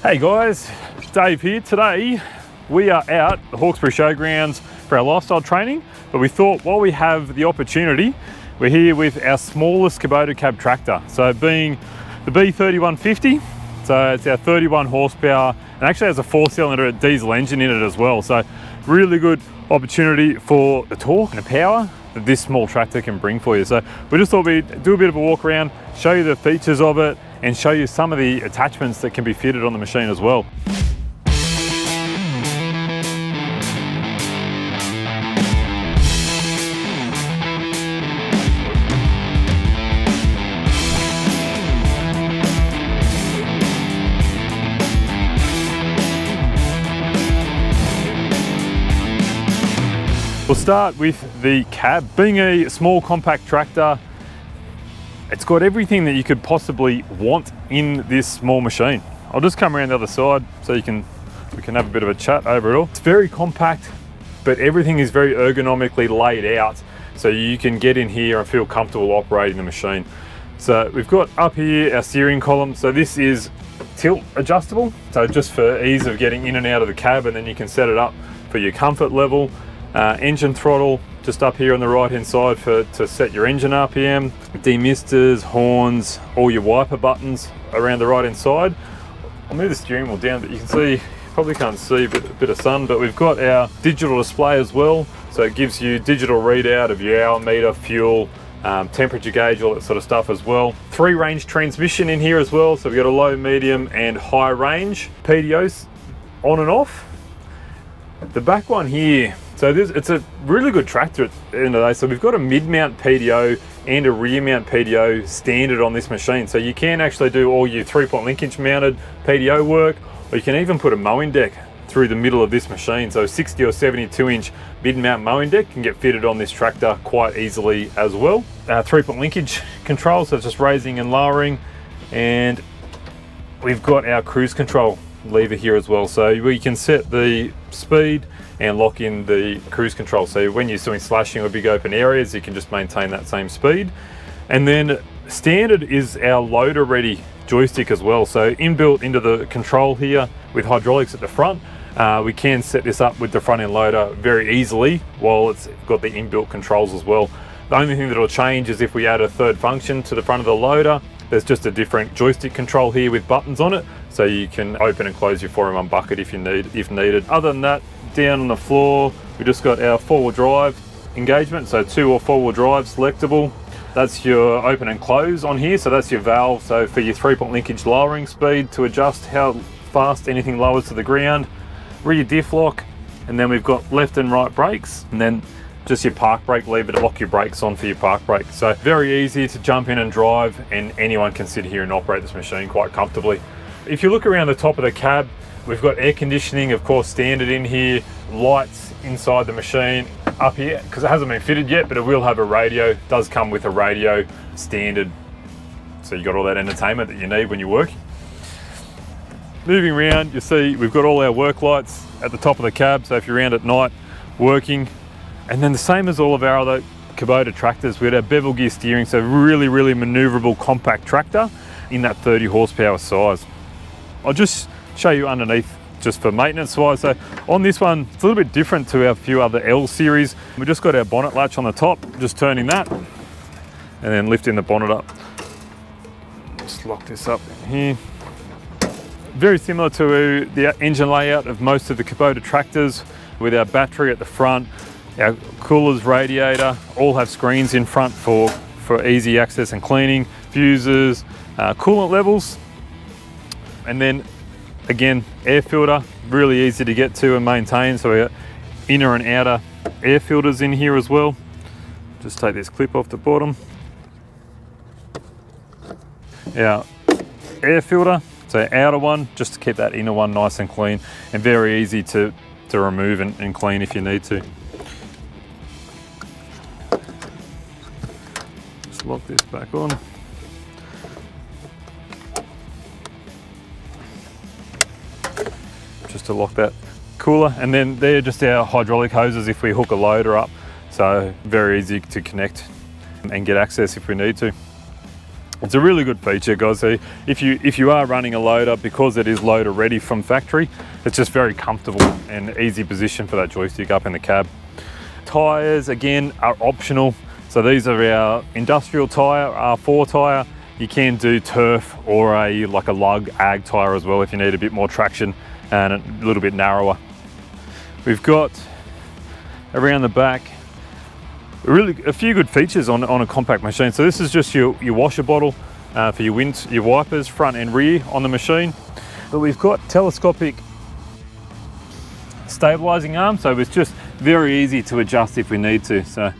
Hey guys, Dave here. Today we are out at the Hawkesbury Showgrounds for our lifestyle training, but we thought while we have the opportunity, we're here with our smallest Kubota cab tractor. So being the B3150, so it's our 31 horsepower and actually has a 4-cylinder diesel engine in it as well. So really good opportunity for the torque and the power that this small tractor can bring for you. So we just thought we'd do a bit of a walk around, show you the features of it, and show you some of the attachments that can be fitted on the machine as well. We'll start with the cab. Being a small compact tractor, it's got everything that you could possibly want in this small machine. I'll just come around the other side so we can have a bit of a chat over it all. It's very compact, but everything is very ergonomically laid out so you can get in here and feel comfortable operating the machine. So we've got up here our steering column. So this is tilt adjustable, so just for ease of getting in and out of the cab, and then you can set it up for your comfort level. Engine throttle just up here on the right hand side to set your engine RPM, demisters, horns, all your wiper buttons around the right hand side. I'll move the steering wheel down, but you can see, you probably can't see a bit of sun, but we've got our digital display as well. So it gives you digital readout of your hour meter, fuel, temperature gauge, all that sort of stuff as well. 3-range transmission in here as well. So we've got a low, medium and high range. PDOs on and off. The back one here, so it's a really good tractor at the end of the day. So we've got a mid-mount PDO and a rear-mount PDO standard on this machine. So you can actually do all your 3-point linkage mounted PDO work, or you can even put a mowing deck through the middle of this machine. So 60 or 72-inch mid-mount mowing deck can get fitted on this tractor quite easily as well. 3-point linkage control, so it's just raising and lowering. And we've got our cruise control lever here as well, so we can set the speed and lock in the cruise control. So when you're doing slashing or big open areas, you can just maintain that same speed. And then standard is our loader ready joystick as well. So inbuilt into the control here with hydraulics at the front, we can set this up with the front end loader very easily while it's got the inbuilt controls as well. The only thing that will change is if we add a third function to the front of the loader. There's just a different joystick control here with buttons on it, so you can open and close your 4-in-1 bucket if needed. Other than that, down on the floor, we just got our 4-wheel drive engagement, so 2 or 4-wheel drive selectable. That's your open and close on here, so that's your valve. So for your 3-point linkage lowering speed to adjust how fast anything lowers to the ground. Rear diff lock, and then we've got left and right brakes, and then just your park brake lever to lock your brakes on for your park brake. So very easy to jump in and drive, and anyone can sit here and operate this machine quite comfortably. If you look around the top of the cab, we've got air conditioning, of course, standard in here, lights inside the machine up here, because it hasn't been fitted yet, but it will have a radio. It does come with a radio standard, so you got all that entertainment that you need when you're working. Moving around, you see we've got all our work lights at the top of the cab, so if you're around at night working. And then the same as all of our other Kubota tractors, we had our bevel gear steering, so really maneuverable compact tractor in that 30 horsepower size. I'll just show you underneath just for maintenance wise. So on this one, it's a little bit different to our few other L series. We just got our bonnet latch on the top, just turning that and then lifting the bonnet up. Just lock this up in here. Very similar to the engine layout of most of the Kubota tractors, with our battery at the front. Our coolers, radiator, all have screens in front for easy access and cleaning, fuses, coolant levels, and then again, air filter, really easy to get to and maintain. So we got inner and outer air filters in here as well. Just take this clip off the bottom. Our air filter, so outer one, just to keep that inner one nice and clean, and very easy to remove and clean if you need to. Lock this back on. Just to lock that cooler, and then they're just our hydraulic hoses if we hook a loader up, so very easy to connect and get access if we need to. It's a really good feature, guys. So if you are running a loader, because it is loader ready from factory, it's just very comfortable and easy position for that joystick up in the cab. Tyres, again, are optional. So these are our industrial tyre, R4 tyre. You can do turf or like a lug ag tyre as well if you need a bit more traction and a little bit narrower. We've got around the back really a few good features on a compact machine. So this is just your washer bottle for your wipers, front and rear on the machine. But we've got telescopic stabilizing arm, so it's just very easy to adjust if we need to. So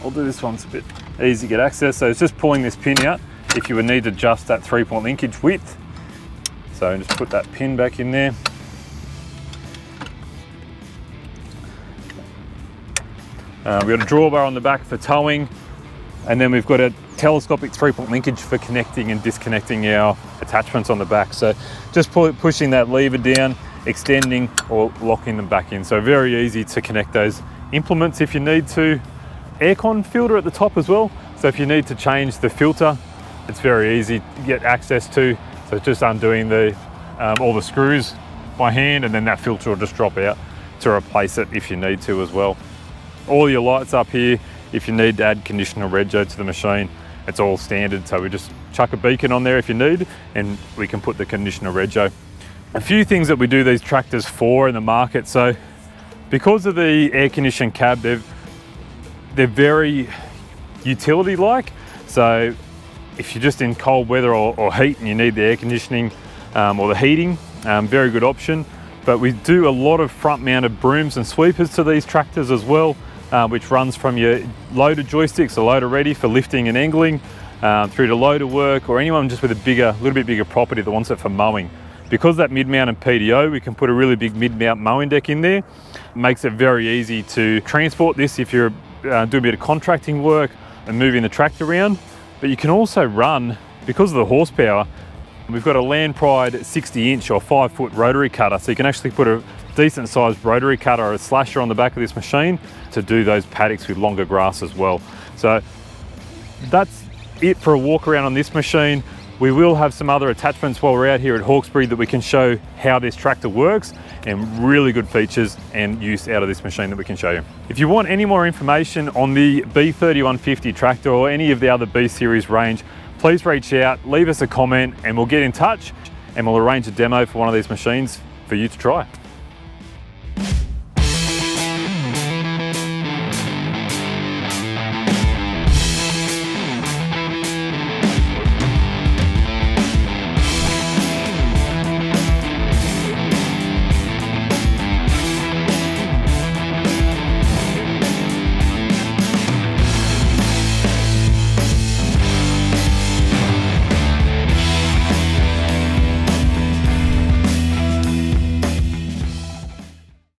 I'll do this one, it's a bit easy to get access. So it's just pulling this pin out if you would need to adjust that 3-point linkage width. So just put that pin back in there. We've got a drawbar on the back for towing, and then we've got a telescopic 3-point linkage for connecting and disconnecting our attachments on the back. So just pushing that lever down, extending or locking them back in. So very easy to connect those implements if you need to. Aircon filter at the top as well. So if you need to change the filter, it's very easy to get access to. So just undoing all the screws by hand, and then that filter will just drop out to replace it if you need to as well. All your lights up here, if you need to add conditioner rego to the machine, it's all standard. So we just chuck a beacon on there if you need, and we can put the conditioner rego. A few things that we do these tractors for in the market. So because of the air conditioned cab, they're very utility-like. So if you're just in cold weather or heat and you need the air conditioning or the heating, very good option. But we do a lot of front-mounted brooms and sweepers to these tractors as well, which runs from your loader joysticks, so loader ready for lifting and angling, through to loader work, or anyone just with a little bit bigger property that wants it for mowing. Because that mid-mount and PDO, we can put a really big mid-mount mowing deck in there. It makes it very easy to transport this if you're doing a bit of contracting work and moving the tractor around. But you can also run, because of the horsepower, we've got a Land Pride 60-inch or 5-foot rotary cutter, so you can actually put a decent sized rotary cutter or a slasher on the back of this machine to do those paddocks with longer grass as well. So that's it for a walk around on this machine. We will have some other attachments while we're out here at Hawkesbury that we can show how this tractor works, and really good features and use out of this machine that we can show you. If you want any more information on the B3150 tractor or any of the other B series range, please reach out, leave us a comment, and we'll get in touch and we'll arrange a demo for one of these machines for you to try.